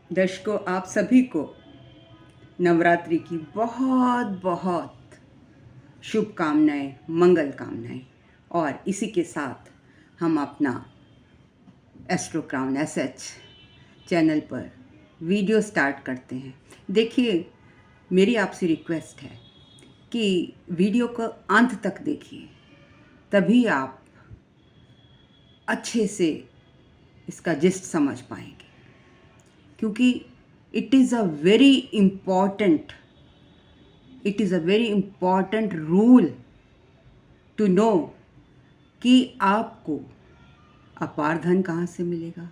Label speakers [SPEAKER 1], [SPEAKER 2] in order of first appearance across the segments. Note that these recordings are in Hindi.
[SPEAKER 1] दर्शकों, आप सभी को नवरात्रि की बहुत बहुत शुभकामनाएं, मंगल कामनाएं। और इसी के साथ हम अपना एस्ट्रो क्राउन एसएच चैनल पर वीडियो स्टार्ट करते हैं। देखिए, मेरी आपसे रिक्वेस्ट है कि वीडियो को अंत तक देखिए, तभी आप अच्छे से इसका जिस्ट समझ पाएंगे, क्योंकि it is a very important rule to know कि आपको अपार धन कहाँ से मिलेगा,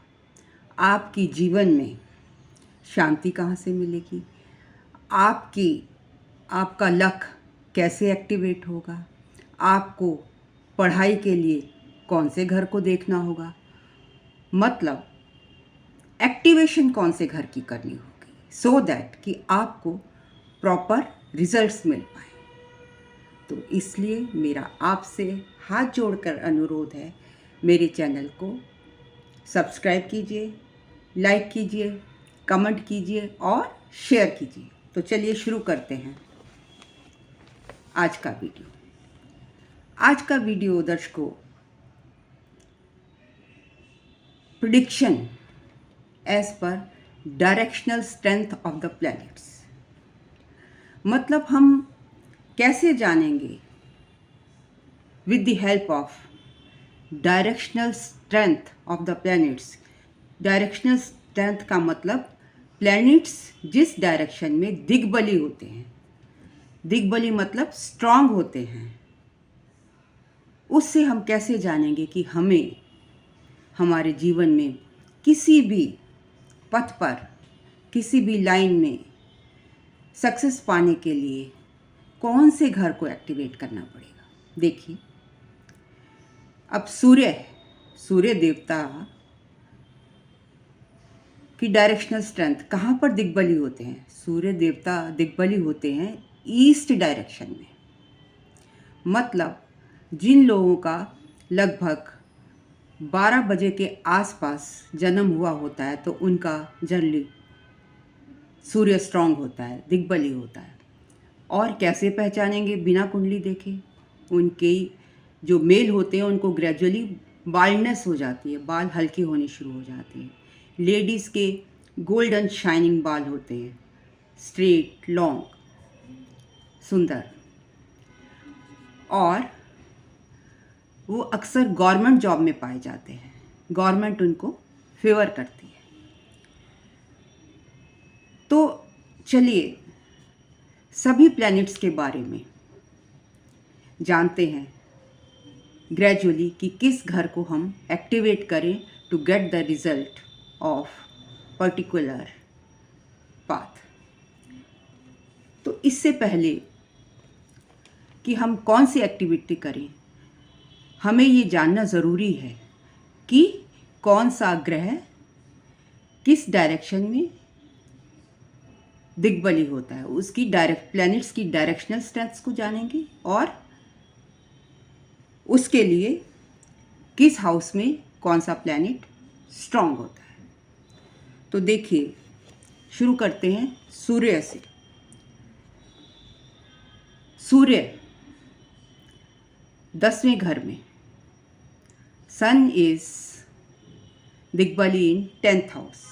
[SPEAKER 1] आपकी जीवन में शांति कहाँ से मिलेगी, आपका लक कैसे एक्टिवेट होगा, आपको पढ़ाई के लिए कौन से घर को देखना होगा, मतलब एक्टिवेशन कौन से घर की करनी होगी, सो दैट कि आपको प्रॉपर रिजल्ट्स मिल पाए। तो इसलिए मेरा आपसे हाथ जोड़कर अनुरोध है, मेरे चैनल को सब्सक्राइब कीजिए, लाइक कीजिए, कमेंट कीजिए और शेयर कीजिए। तो चलिए शुरू करते हैं आज का वीडियो। दर्शकों, प्रिडिक्शन एज पर directional strength of the planets, मतलब हम कैसे जानेंगे with the help of directional strength of the planets. Directional strength का मतलब प्लैनेट्स जिस डायरेक्शन में दिग्बली होते हैं, दिग्बली मतलब स्ट्रांग होते हैं, उससे हम कैसे जानेंगे कि हमें हमारे जीवन में किसी भी पथ पर, किसी भी लाइन में सक्सेस पाने के लिए कौन से घर को एक्टिवेट करना पड़ेगा। देखिए, अब सूर्य देवता की डायरेक्शनल स्ट्रेंथ कहाँ पर दिग्बली होते हैं? सूर्य देवता दिग्बली होते हैं ईस्ट डायरेक्शन में। मतलब जिन लोगों का लगभग 12 बजे के आसपास जन्म हुआ होता है, तो उनका जनरली सूर्य स्ट्रांग होता है, दिग्बली होता है। और कैसे पहचानेंगे? बिना कुंडली देखे। उनके जो मेल होते हैं उनको ग्रेजुअली बाल्डनेस हो जाती है, बाल हल्के होने शुरू हो जाते हैं। लेडीज़ के गोल्डन शाइनिंग बाल होते हैं, स्ट्रेट, लॉन्ग, सुंदर, और वो अक्सर गवर्नमेंट जॉब में पाए जाते हैं। गवर्नमेंट उनको फेवर करती है। तो चलिए सभी प्लैनेट्स के बारे में जानते हैं ग्रेजुअली कि किस घर को हम एक्टिवेट करें to get the result of particular path. तो इससे पहले कि हम कौन सी एक्टिविटी करें, हमें ये जानना ज़रूरी है कि कौन सा ग्रह किस डायरेक्शन में दिग्बली होता है। उसकी प्लैनेट्स की डायरेक्शनल स्ट्रेंथ्स को जानेंगे और उसके लिए किस हाउस में कौन सा प्लैनेट स्ट्रांग होता है। तो देखिए, शुरू करते हैं सूर्य से। सूर्य 10वें घर में, सन इज दिग्बली इन 10th हाउस,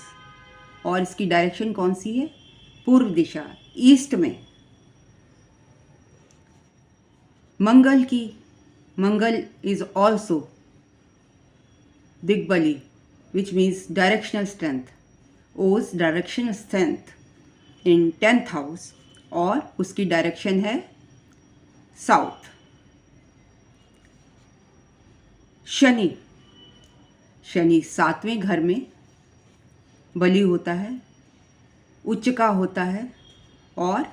[SPEAKER 1] और इसकी डायरेक्शन कौन सी है? पूर्व दिशा, ईस्ट में। Mangal is also digbali, which means directional strength, ओज directional strength in 10th house, और उसकी डायरेक्शन है साउथ। शनि 7वें घर में बली होता है, उच्च का होता है, और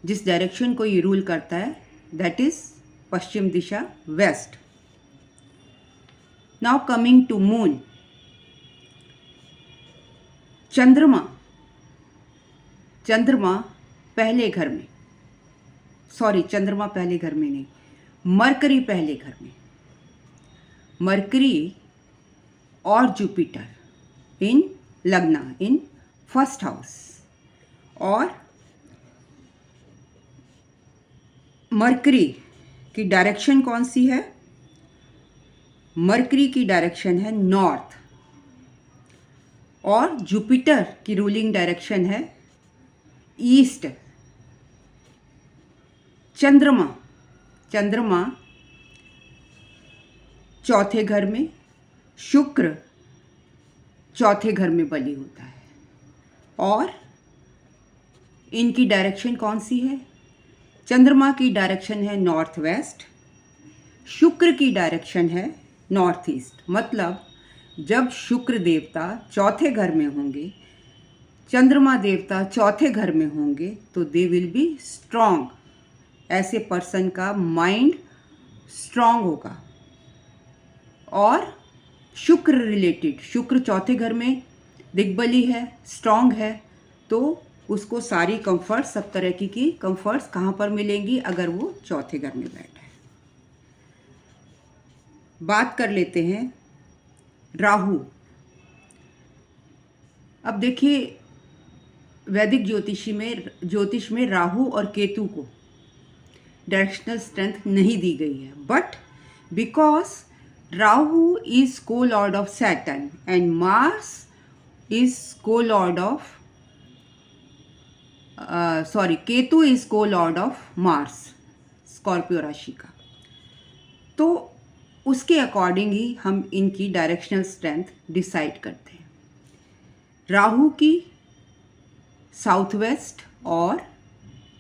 [SPEAKER 1] जिस डायरेक्शन को ये रूल करता है दैट इज पश्चिम दिशा, west. Now coming to moon. चंद्रमा पहले घर में, चंद्रमा पहले घर में नहीं, मरकरी पहले घर में। मरकरी और जुपिटर इन लग्ना, इन फर्स्ट हाउस। और मरकरी की डायरेक्शन कौन सी है? मरकरी की डायरेक्शन है नॉर्थ। और जुपिटर की रूलिंग डायरेक्शन है ईस्ट। चंद्रमा चौथे घर में, शुक्र चौथे घर में बली होता है। और इनकी डायरेक्शन कौन सी है? चंद्रमा की डायरेक्शन है नॉर्थ वेस्ट, शुक्र की डायरेक्शन है नॉर्थ ईस्ट। मतलब जब शुक्र देवता चौथे घर में होंगे, चंद्रमा देवता चौथे घर में होंगे, तो दे विल बी स्ट्रॉन्ग। ऐसे पर्सन का माइंड स्ट्रॉन्ग होगा। और शुक्र रिलेटेड, शुक्र चौथे घर में दिग्बली है, स्ट्रॉन्ग है, तो उसको सारी कंफर्ट, सब तरह की कंफर्ट्स कहाँ पर मिलेंगी? अगर वो चौथे घर में बैठा है। बात कर लेते हैं राहु। अब देखिए, वैदिक ज्योतिष में राहु और केतु को डायरेक्शनल स्ट्रेंथ नहीं दी गई है, बट बिकॉज राहु इज को Lord of Saturn and Mars is को लॉर्ड ऑफ केतु इज को लॉर्ड ऑफ मार्स, स्कॉर्पियो राशि का, तो उसके अकॉर्डिंग ही हम इनकी डायरेक्शनल स्ट्रेंथ डिसाइड करते हैं। राहु की साउथ वेस्ट और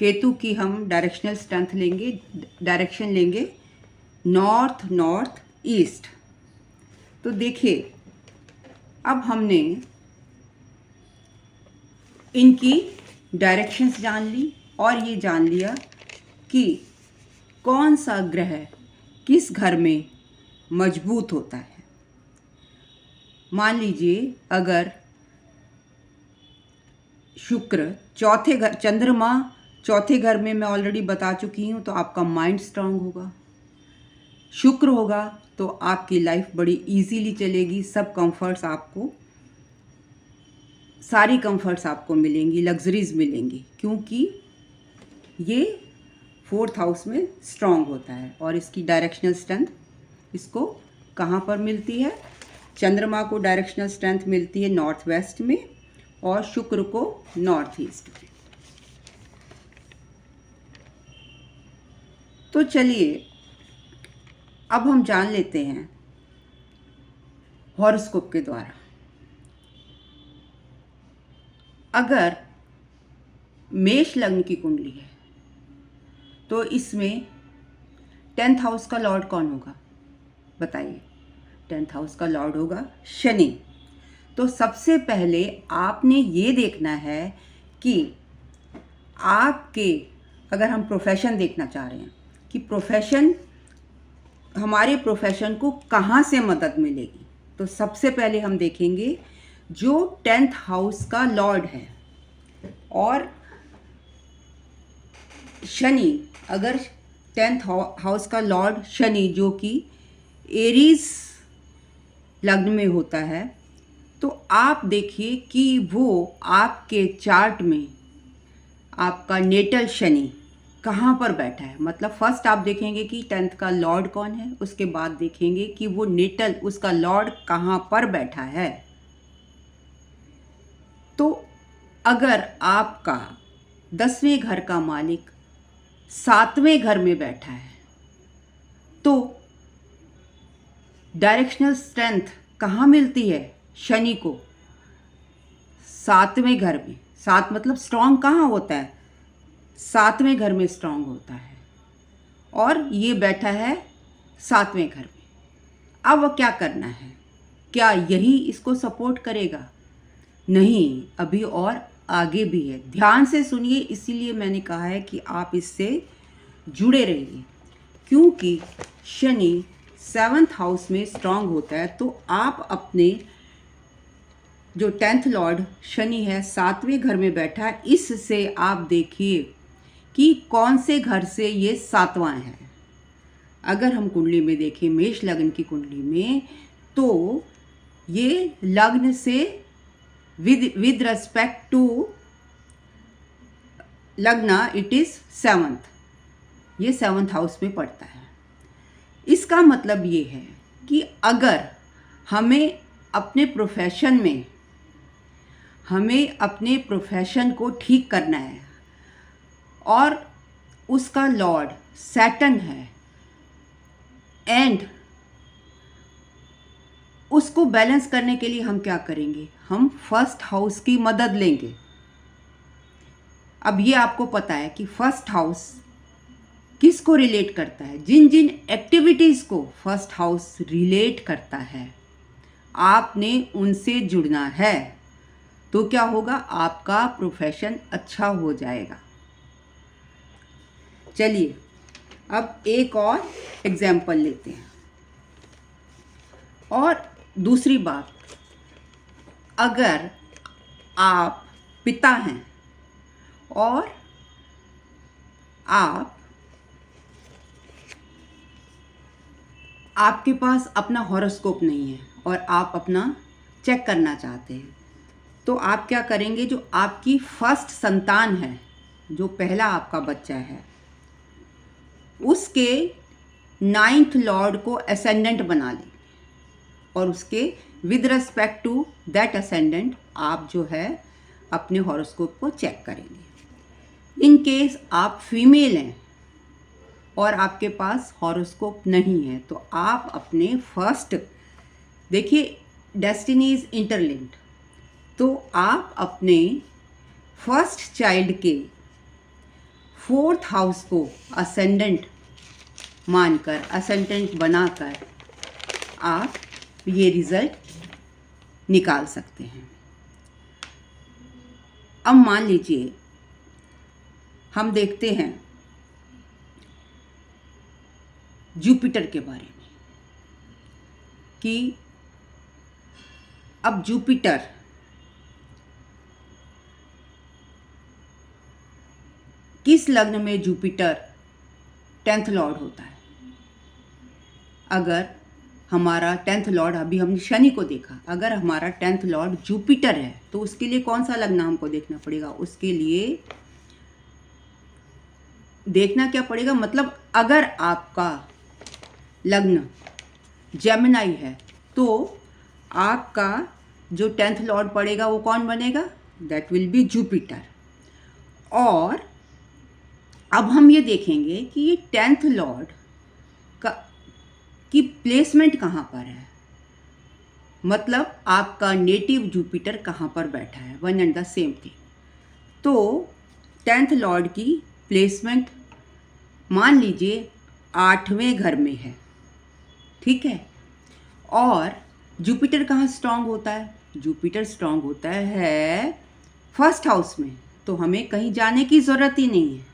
[SPEAKER 1] केतु की हम डायरेक्शनल स्ट्रेंथ लेंगे, डायरेक्शन लेंगे नॉर्थ ईस्ट। तो देखिए, अब हमने इनकी डायरेक्शंस जान ली और ये जान लिया कि कौन सा ग्रह किस घर में मजबूत होता है। मान लीजिए अगर शुक्र चौथे घर, चंद्रमा चौथे घर में मैं ऑलरेडी बता चुकी हूँ, तो आपका माइंड स्ट्रांग होगा। शुक्र होगा तो आपकी लाइफ बड़ी इजीली चलेगी, सब कंफर्ट्स आपको, सारी कंफर्ट्स आपको मिलेंगी, लग्जरीज मिलेंगी, क्योंकि ये फोर्थ हाउस में स्ट्रांग होता है। और इसकी डायरेक्शनल स्ट्रेंथ इसको कहाँ पर मिलती है? चंद्रमा को डायरेक्शनल स्ट्रेंथ मिलती है नॉर्थ वेस्ट में और शुक्र को नॉर्थ ईस्ट में। तो चलिए अब हम जान लेते हैं हॉरोस्कोप के द्वारा। अगर मेष लग्न की कुंडली है तो इसमें 10th हाउस का लॉर्ड कौन होगा? बताइए। 10th हाउस का लॉर्ड होगा शनि। तो सबसे पहले आपने ये देखना है कि आपके, अगर हम प्रोफेशन देखना चाह रहे हैं कि प्रोफेशन, हमारे प्रोफेशन को कहाँ से मदद मिलेगी, तो सबसे पहले हम देखेंगे जो 10th हाउस का लॉर्ड है। और शनि, अगर 10th हाउस का लॉर्ड शनि जो कि एरीज लग्न में होता है, तो आप देखिए कि वो आपके चार्ट में आपका नेटल शनि कहाँ पर बैठा है। मतलब फर्स्ट आप देखेंगे कि 10th का लॉर्ड कौन है, उसके बाद देखेंगे कि वो नेटल, उसका लॉर्ड कहाँ पर बैठा है। तो अगर आपका 10वें घर का मालिक 7वें घर में बैठा है, तो डायरेक्शनल स्ट्रेंथ कहाँ मिलती है शनि को? 7वें घर में। 7 मतलब स्ट्रांग कहाँ होता है? 7वें घर में स्ट्रांग होता है, और ये बैठा है 7वें घर में। अब क्या करना है? क्या यही इसको सपोर्ट करेगा? नहीं, अभी और आगे भी है। ध्यान से सुनिए, इसीलिए मैंने कहा है कि आप इससे जुड़े रहिए, क्योंकि शनि 7th हाउस में स्ट्रांग होता है। तो आप अपने जो 10th लॉर्ड शनि है 7वें घर में बैठा है, इससे आप देखिए कि कौन से घर से ये 7वां है। अगर हम कुंडली में देखें, मेष लग्न की कुंडली में, तो ये लग्न से with respect to लग्ना इट इज़ 7th, ये 7th हाउस में पड़ता है। इसका मतलब ये है कि अगर हमें अपने प्रोफेशन को ठीक करना है और उसका लॉर्ड सैटर्न है एंड उसको बैलेंस करने के लिए हम क्या करेंगे, हम फर्स्ट हाउस की मदद लेंगे। अब ये आपको पता है कि फर्स्ट हाउस किसको रिलेट करता है, जिन जिन एक्टिविटीज़ को फर्स्ट हाउस रिलेट करता है आपने उनसे जुड़ना है, तो क्या होगा, आपका प्रोफेशन अच्छा हो जाएगा। चलिए अब एक और एग्जाम्पल लेते हैं। और दूसरी बात, अगर आप पिता हैं और आपके पास अपना हॉरोस्कोप नहीं है और आप अपना चेक करना चाहते हैं, तो आप क्या करेंगे, जो आपकी फर्स्ट संतान है, जो पहला आपका बच्चा है, उसके 9th लॉर्ड को असेंडेंट बना लें और उसके with respect to that ascendant आप जो है अपने हॉरोस्कोप को चेक करेंगे। इन केस आप फीमेल हैं और आपके पास हॉरोस्कोप नहीं है, तो आप अपने फर्स्ट, देखिए डेस्टिनी इज इंटरलिंक्ड, तो आप अपने फर्स्ट चाइल्ड के 4th हाउस को असेंडेंट मानकर, असेंडेंट बनाकर आप ये रिज़ल्ट निकाल सकते हैं। अब मान लीजिए हम देखते हैं जुपिटर के बारे में कि अब जुपिटर किस लग्न में जुपिटर 10th लॉर्ड होता है। अगर हमारा 10th लॉर्ड, अभी हमने शनि को देखा, अगर हमारा 10th लॉर्ड जुपिटर है तो उसके लिए कौन सा लग्न हमको देखना पड़ेगा, उसके लिए देखना क्या पड़ेगा, मतलब अगर आपका लग्न जेमिनाई है तो आपका जो 10th लॉर्ड पड़ेगा वो कौन बनेगा, दैट विल बी जुपिटर। और अब हम ये देखेंगे कि ये 10th लॉर्ड की प्लेसमेंट कहाँ पर है, मतलब आपका नेटिव जुपिटर कहाँ पर बैठा है, one and the same thing. तो 10th लॉर्ड की प्लेसमेंट मान लीजिए 8वें घर में है, ठीक है। और जुपिटर कहाँ स्ट्रांग होता है, जुपिटर स्ट्रांग होता है फर्स्ट हाउस में, तो हमें कहीं जाने की ज़रूरत ही नहीं है।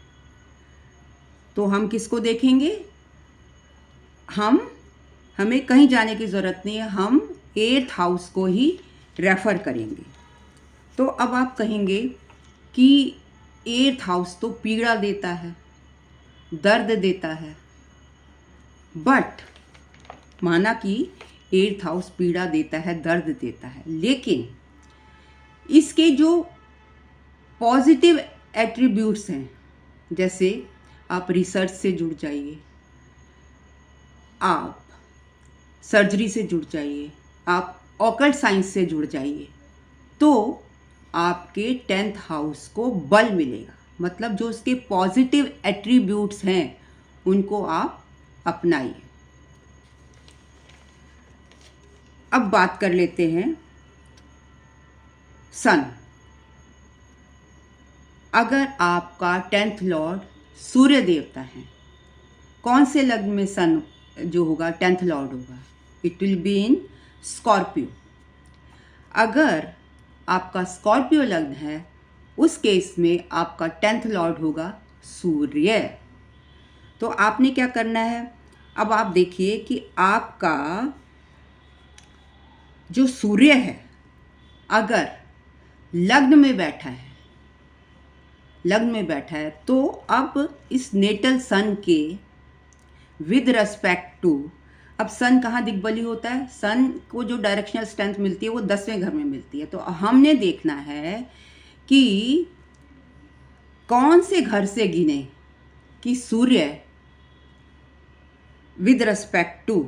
[SPEAKER 1] तो हम किसको देखेंगे, हमें कहीं जाने की ज़रूरत नहीं है, हम 8th हाउस को ही रेफ़र करेंगे। तो अब आप कहेंगे कि 8th हाउस तो पीड़ा देता है, दर्द देता है, बट माना कि 8th हाउस पीड़ा देता है, दर्द देता है, लेकिन इसके जो पॉजिटिव एट्रीब्यूट्स हैं, जैसे आप रिसर्च से जुड़ जाइए, आप सर्जरी से जुड़ जाइए, आप ऑकल्ट साइंस से जुड़ जाइए, तो आपके 10th हाउस को बल मिलेगा, मतलब जो उसके पॉजिटिव एट्रीब्यूट्स हैं उनको आप अपनाइए। अब बात कर लेते हैं सन। अगर आपका 10th लॉर्ड सूर्य देवता है, कौन से लग्न में सन जो होगा 10th लॉर्ड होगा, it will be in Scorpio. अगर आपका स्कॉर्पियो लग्न है, उस केस में आपका 10th लॉर्ड होगा सूर्य। तो आपने क्या करना है, अब आप देखिए कि आपका जो सूर्य है अगर लग्न में बैठा है, तो अब इस नेटल सन के विद रिस्पेक्ट टू अब सन कहाँ दिग्बली होता है? सन को जो डायरेक्शनल स्ट्रेंथ मिलती है वो 10वें घर में मिलती है। तो हमने देखना है कि कौन से घर से गिने कि सूर्य विद रिस्पेक्ट टू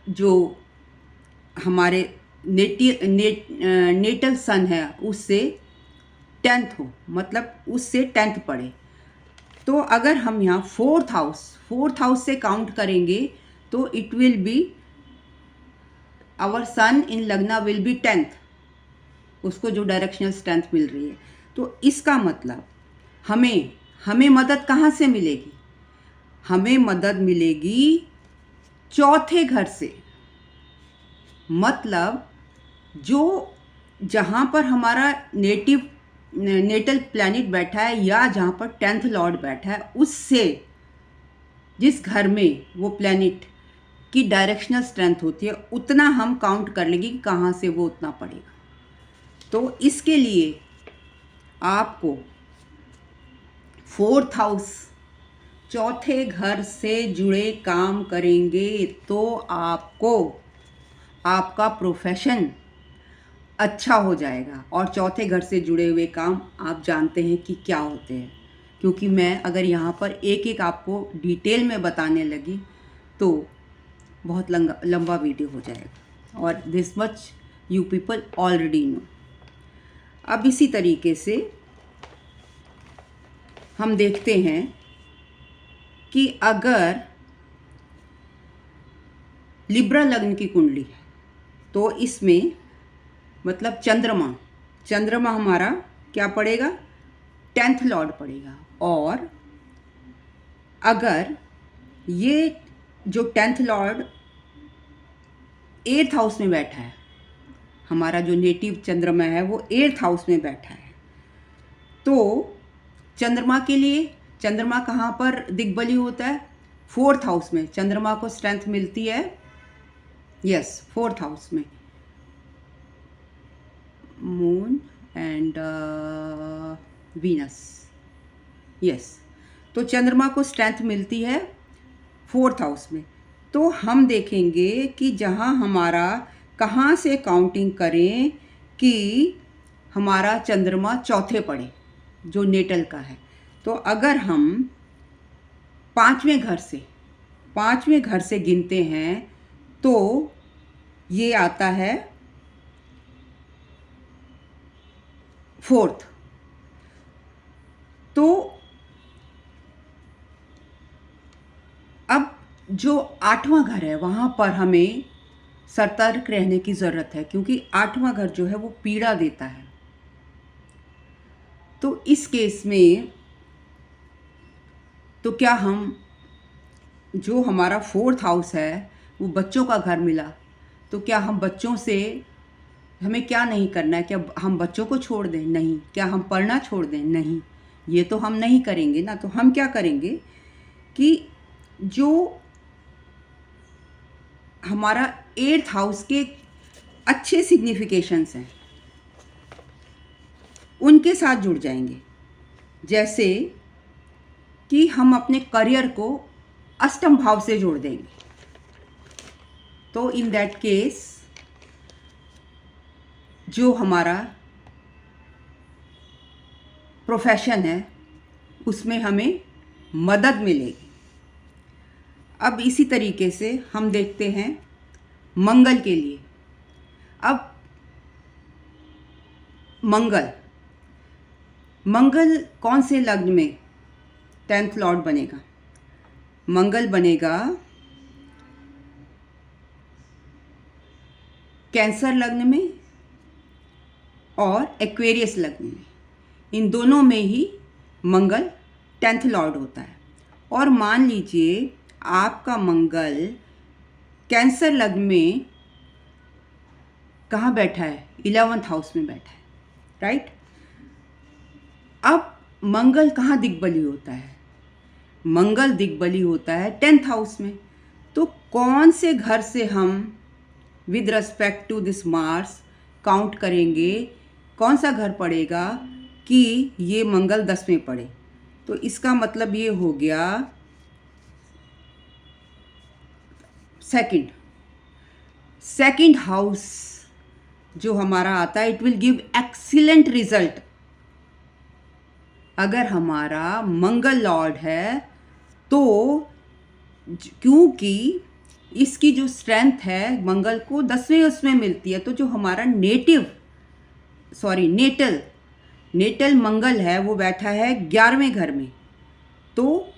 [SPEAKER 1] जो हमारे नेटल सन है उससे 10th हो, मतलब उससे 10th पड़े। तो अगर हम यहाँ फोर्थ हाउस से काउंट करेंगे तो इट विल बी आवर सन इन लग्ना विल बी 10th, उसको जो डायरेक्शनल स्ट्रेंथ मिल रही है। तो इसका मतलब हमें मदद कहाँ से मिलेगी? हमें मदद मिलेगी चौथे घर से। मतलब जो जहाँ पर हमारा नेटल प्लैनेट बैठा है या जहाँ पर 10th लॉर्ड बैठा है उससे, जिस घर में वो प्लैनेट की डायरेक्शनल स्ट्रेंथ होती है उतना हम काउंट कर लेंगे कि कहाँ से वो उतना पड़ेगा। तो इसके लिए आपको फोर्थ हाउस, चौथे घर से जुड़े काम करेंगे तो आपका प्रोफेशन अच्छा हो जाएगा। और चौथे घर से जुड़े हुए काम आप जानते हैं कि क्या होते हैं, क्योंकि मैं अगर यहाँ पर एक एक आपको डिटेल में बताने लगी तो बहुत लंबा वीडियो हो जाएगा, और this much you people already know. अब इसी तरीके से हम देखते हैं कि अगर लिब्रा लग्न की कुंडली है तो इसमें मतलब चंद्रमा हमारा क्या पड़ेगा? 10th लॉर्ड पड़ेगा। और अगर ये जो 10th लॉर्ड 8th हाउस में बैठा है, हमारा जो नेटिव चंद्रमा है वो 8th हाउस में बैठा है, तो चंद्रमा के लिए, चंद्रमा कहाँ पर दिग्बली होता है? 4th हाउस में चंद्रमा को स्ट्रेंथ मिलती है। यस, 4th हाउस में मून एंड वीनस। यस, तो चंद्रमा को स्ट्रेंथ मिलती है 4th हाउस में। तो हम देखेंगे कि जहाँ हमारा, कहाँ से काउंटिंग करें कि हमारा चंद्रमा चौथे पड़े जो नेटल का है। तो अगर हम पांचवें घर से गिनते हैं तो ये आता है 4th। तो अब जो 8वां घर है वहाँ पर हमें सतर्क रहने की ज़रूरत है, क्योंकि 8वां घर जो है वो पीड़ा देता है। तो इस केस में तो क्या हम, जो हमारा 4th हाउस है वो बच्चों का घर मिला, तो क्या हम बच्चों से, हमें क्या नहीं करना है? क्या हम बच्चों को छोड़ दें? नहीं। क्या हम पढ़ना छोड़ दें? नहीं, ये तो हम नहीं करेंगे ना। तो हम क्या करेंगे कि जो हमारा 8th हाउस के अच्छे सिग्निफिकेशंस हैं उनके साथ जुड़ जाएंगे। जैसे कि हम अपने करियर को अष्टम भाव से जोड़ देंगे, तो इन दैट केस जो हमारा प्रोफेशन है उसमें हमें मदद मिलेगी। अब इसी तरीके से हम देखते हैं मंगल के लिए। अब मंगल कौन से लग्न में 10th लॉर्ड बनेगा? मंगल बनेगा कैंसर लग्न में और एक्वेरियस लग्न में। इन दोनों में ही मंगल 10th लॉर्ड होता है। और मान लीजिए आपका मंगल कैंसर लग्न में कहाँ बैठा है? 11th हाउस में बैठा है, राइट। अब मंगल कहाँ दिग्बली होता है? मंगल दिग्बली होता है 10th हाउस में। तो कौन से घर से हम with respect to this Mars count करेंगे? कौन सा घर पड़ेगा कि ये मंगल 10वें पड़े? तो इसका मतलब ये हो गया सेकंड हाउस जो हमारा आता है, it will give excellent result. अगर हमारा मंगल लॉर्ड है तो क्योंकि इसकी जो स्ट्रेंथ है मंगल को 10वें उसमें मिलती है, तो जो हमारा नेटल मंगल है वो बैठा है 11वें घर में। तो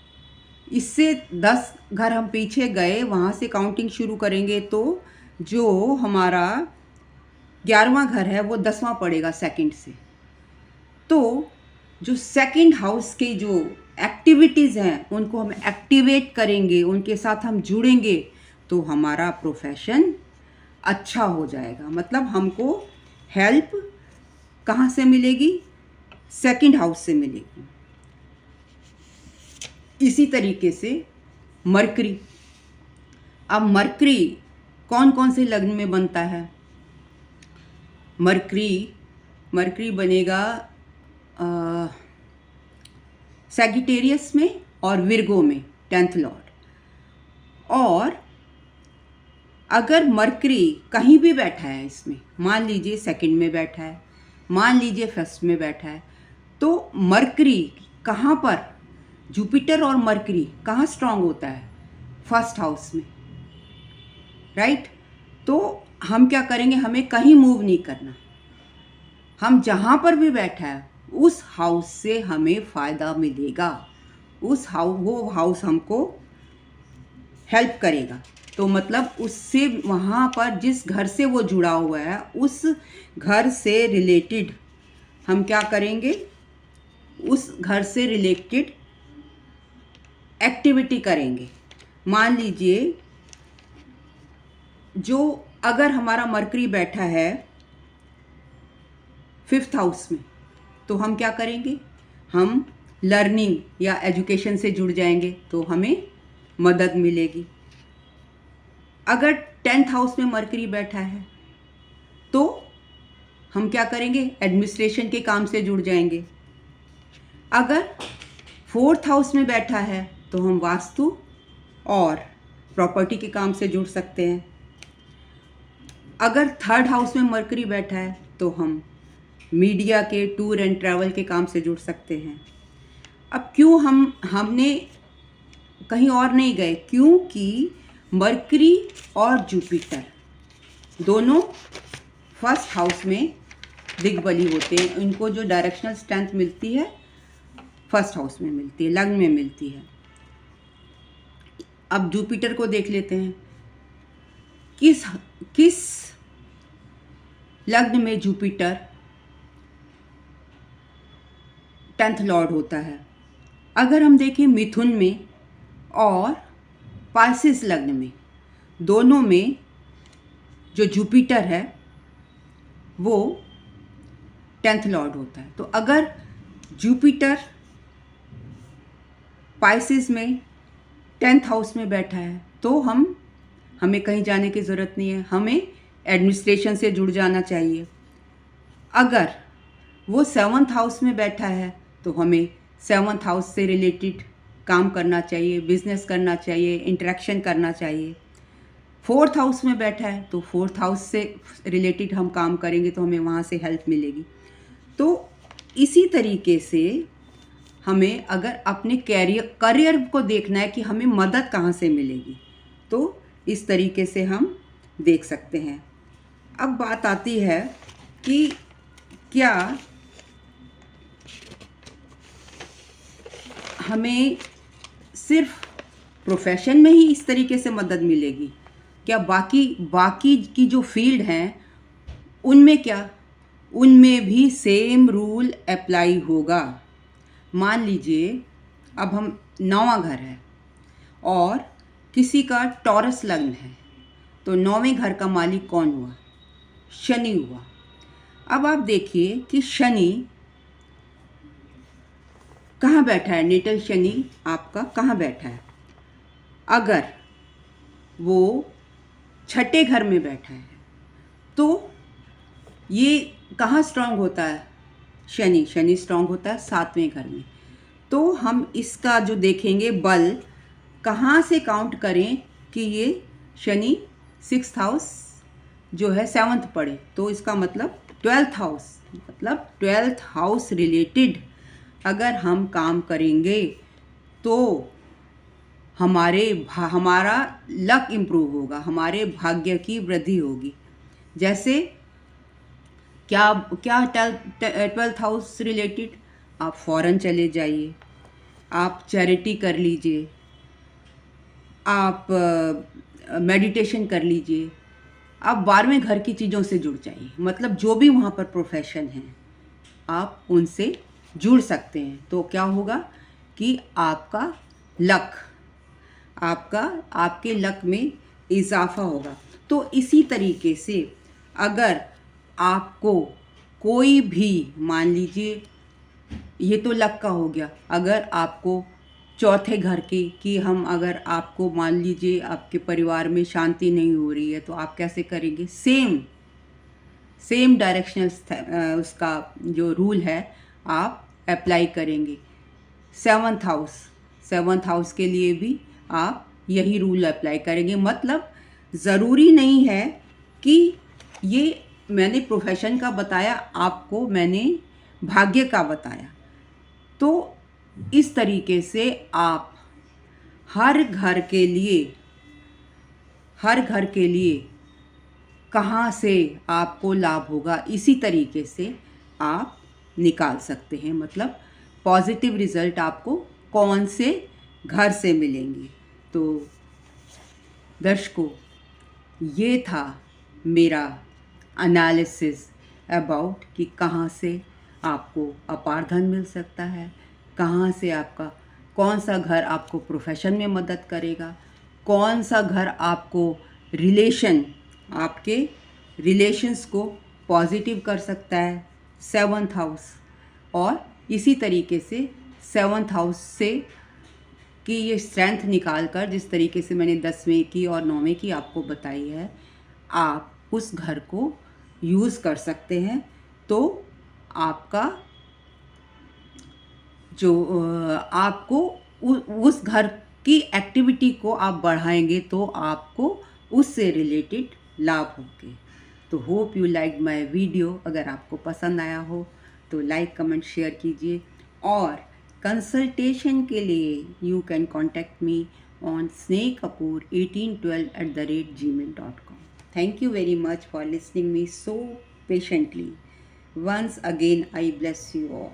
[SPEAKER 1] इससे 10 घर हम पीछे गए, वहाँ से काउंटिंग शुरू करेंगे तो जो हमारा 11वां घर है वो 10वां पड़ेगा सेकंड से। तो जो सेकंड हाउस की जो एक्टिविटीज़ हैं उनको हम एक्टिवेट करेंगे, उनके साथ हम जुड़ेंगे तो हमारा प्रोफेशन अच्छा हो जाएगा। मतलब हमको हेल्प कहाँ से मिलेगी? सेकंड हाउस से मिलेगी। इसी तरीके से मरकरी, अब मरकरी कौन कौन से लग्न में बनता है? मरकरी बनेगा सैगिटेरियस में और विर्गो में, 10th लॉर्ड। और अगर मरकरी कहीं भी बैठा है इसमें, मान लीजिए सेकंड में बैठा है, मान लीजिए फर्स्ट में बैठा है, तो मरकरी कहाँ पर, जुपिटर और मरकरी कहाँ स्ट्रांग होता है? फर्स्ट हाउस में, राइट। तो हम क्या करेंगे, हमें कहीं मूव नहीं करना, हम जहाँ पर भी बैठा है उस हाउस से हमें फ़ायदा मिलेगा, वो हाउस हमको हेल्प करेगा। तो मतलब उससे वहाँ पर जिस घर से वो जुड़ा हुआ है उस घर से रिलेटेड हम क्या करेंगे, उस घर से रिलेटेड एक्टिविटी करेंगे। मान लीजिए जो अगर हमारा मरकरी बैठा है 5th हाउस में, तो हम क्या करेंगे, हम लर्निंग या एजुकेशन से जुड़ जाएंगे तो हमें मदद मिलेगी। अगर 10th हाउस में मरकरी बैठा है तो हम क्या करेंगे, एडमिनिस्ट्रेशन के काम से जुड़ जाएंगे। अगर 4th हाउस में बैठा है तो हम वास्तु और प्रॉपर्टी के काम से जुड़ सकते हैं। अगर 3rd हाउस में मरकरी बैठा है तो हम मीडिया के, टूर एंड ट्रैवल के काम से जुड़ सकते हैं। अब क्यों हमने कहीं और नहीं गए, क्योंकि मरकरी और जुपिटर दोनों फर्स्ट हाउस में दिग्बली होते हैं। इनको जो डायरेक्शनल स्ट्रेंथ मिलती है फर्स्ट हाउस में मिलती है, लग्न में मिलती है। अब जुपिटर को देख लेते हैं, किस लग्न में जुपिटर 10th लॉर्ड होता है। अगर हम देखें मिथुन में और पाइसेस लग्न में, दोनों में जो जुपिटर है वो 10th लॉर्ड होता है। तो अगर जुपिटर पाइसेस में 10th हाउस में बैठा है तो हमें कहीं जाने की ज़रूरत नहीं है, हमें एडमिनिस्ट्रेशन से जुड़ जाना चाहिए। अगर वो 7th हाउस में बैठा है तो हमें 7th हाउस से रिलेटेड काम करना चाहिए, बिजनेस करना चाहिए, इंटरेक्शन करना चाहिए। 4th हाउस में बैठा है तो 4th हाउस से रिलेटेड हम काम करेंगे तो हमें वहाँ से हेल्प मिलेगी। तो इसी तरीके से हमें अगर अपने करियर को देखना है कि हमें मदद कहाँ से मिलेगी, तो इस तरीके से हम देख सकते हैं। अब बात आती है कि क्या हमें सिर्फ प्रोफेशन में ही इस तरीके से मदद मिलेगी, क्या बाकी की जो फील्ड हैं उनमें भी सेम रूल अप्लाई होगा। मान लीजिए अब हम 9वां घर है और किसी का टॉरस लग्न है, तो 9वें घर का मालिक कौन हुआ? शनि हुआ। अब आप देखिए कि शनि कहाँ बैठा है, नेटल शनि आपका कहाँ बैठा है। अगर वो 6ठे घर में बैठा है तो ये कहाँ स्ट्रांग होता है? शनि स्ट्रांग होता है 7वें घर में। तो हम इसका जो देखेंगे बल कहाँ से काउंट करें कि ये शनि 6th हाउस जो है 7th पढ़े, तो इसका मतलब 12th हाउस, मतलब 12th हाउस रिलेटेड अगर हम काम करेंगे तो हमारा लक इम्प्रूव होगा, हमारे भाग्य की वृद्धि होगी। जैसे क्या क्या 12th हाउस रिलेटेड, आप फॉरेन चले जाइए, आप चैरिटी कर लीजिए, आप मेडिटेशन कर लीजिए, आप 12वें घर की चीज़ों से जुड़ जाइए, मतलब जो भी वहाँ पर प्रोफेशन है आप उनसे जुड़ सकते हैं। तो क्या होगा कि आपके लक में इजाफा होगा। तो इसी तरीके से अगर आपको कोई भी, मान लीजिए ये तो लक का हो गया, अगर आपको चौथे घर की हम अगर आपको मान लीजिए आपके परिवार में शांति नहीं हो रही है, तो आप कैसे करेंगे? सेम डायरेक्शनल उसका जो रूल है आप अप्लाई करेंगे। 7th हाउस के लिए भी आप यही रूल अप्लाई करेंगे। मतलब ज़रूरी नहीं है कि ये मैंने प्रोफेशन का बताया, आपको मैंने भाग्य का बताया। तो इस तरीके से आप हर घर के लिए कहाँ से आपको लाभ होगा, इसी तरीके से आप निकाल सकते हैं। मतलब पॉजिटिव रिजल्ट आपको कौन से घर से मिलेंगे। तो दर्शकों, ये था मेरा एनालिसिस अबाउट कि कहाँ से आपको अपार धन मिल सकता है, कहाँ से आपका कौन सा घर आपको प्रोफेशन में मदद करेगा, कौन सा घर आपको आपके रिलेशंस को पॉजिटिव कर सकता है, 7th हाउस। और इसी तरीके से 7th हाउस से कि ये स्ट्रेंथ निकाल कर, जिस तरीके से मैंने 10वें की और 9वें की आपको बताई है, आप उस घर को यूज़ कर सकते हैं। तो आपका जो आपको उस घर की एक्टिविटी को आप बढ़ाएंगे तो आपको उससे रिलेटेड लाभ होंगे। तो hope you like my video. अगर आपको पसंद आया हो तो लाइक कमेंट शेयर कीजिए, और कंसल्टेशन के लिए you can contact me on snehkapoor1812@gmail.com. Thank you very much for listening me so patiently. Once again I bless you all.